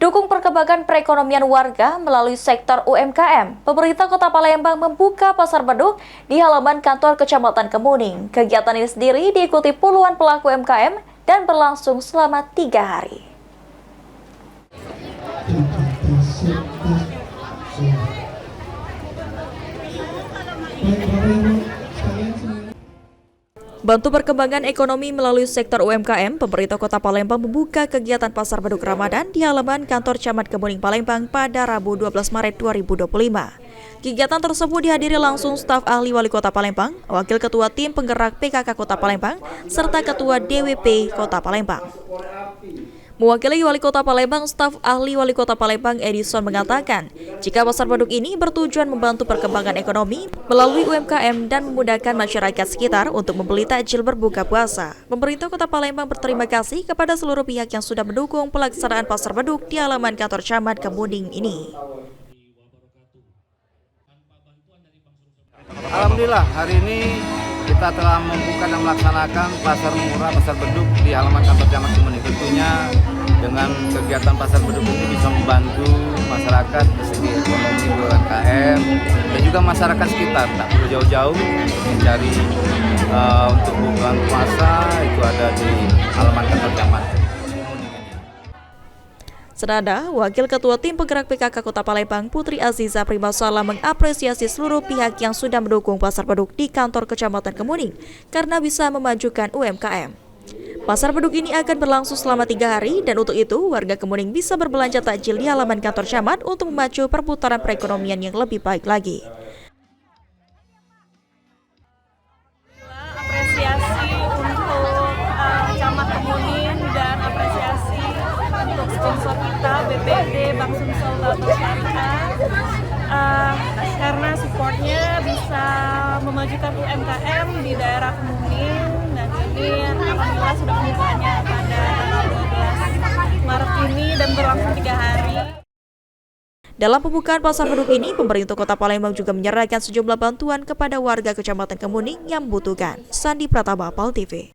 Dukung perkembangan perekonomian warga melalui sektor UMKM. Pemerintah Kota Palembang membuka pasar beduk di halaman kantor Kecamatan Kemuning. Kegiatan ini sendiri diikuti puluhan pelaku UMKM dan berlangsung selama 3 hari. Bantu perkembangan ekonomi melalui sektor UMKM, pemerintah Kota Palembang membuka kegiatan Pasar Beduk Ramadan di halaman kantor Camat Kemuning Palembang pada Rabu 12 Maret 2025. Kegiatan tersebut dihadiri langsung staf ahli Wali Kota Palembang, Wakil Ketua Tim Penggerak PKK Kota Palembang, serta Ketua DWP Kota Palembang. Mewakili Wali Kota Palembang, staf ahli Wali Kota Palembang Edison mengatakan, jika pasar beduk ini bertujuan membantu perkembangan ekonomi melalui UMKM dan memudahkan masyarakat sekitar untuk membeli takjil berbuka puasa. Pemerintah Kota Palembang berterima kasih kepada seluruh pihak yang sudah mendukung pelaksanaan pasar beduk di halaman kantor Camat Kemuning ini. Alhamdulillah, hari ini kita telah membuka dan melaksanakan pasar murah, pasar beduk di halaman kantor Camat Kemuning. Tentunya dengan kegiatan pasar beduk ini bisa membantu masyarakat dari segi ekonomi UMKM dan juga masyarakat sekitar. Tak perlu jauh-jauh mencari untuk bulan puasa, itu ada di halaman kantor Camat. Senada, Wakil Ketua Tim Penggerak PKK Kota Palembang Putri Aziza Primasala mengapresiasi seluruh pihak yang sudah mendukung pasar beduk di kantor Kecamatan Kemuning karena bisa memajukan UMKM. Pasar beduk ini akan berlangsung selama 3 hari dan untuk itu warga Kemuning bisa berbelanja takjil di halaman kantor camat untuk memacu perputaran perekonomian yang lebih baik lagi. Apresiasi untuk Camat Kemuning dan apresiasi untuk sponsor kita BPD Bank Sumsel Bank Syariah karena supportnya bisa memajukan UMKM di daerah Kemuning, dan ini alhamdulillah sudah pembukaannya pada tanggal 12 Maret ini dan berlangsung 3 hari. Dalam pembukaan pasar beduk ini, pemerintah Kota Palembang juga menyerahkan sejumlah bantuan kepada warga Kecamatan Kemuning yang membutuhkan. Sandi Pratama, PAL TV.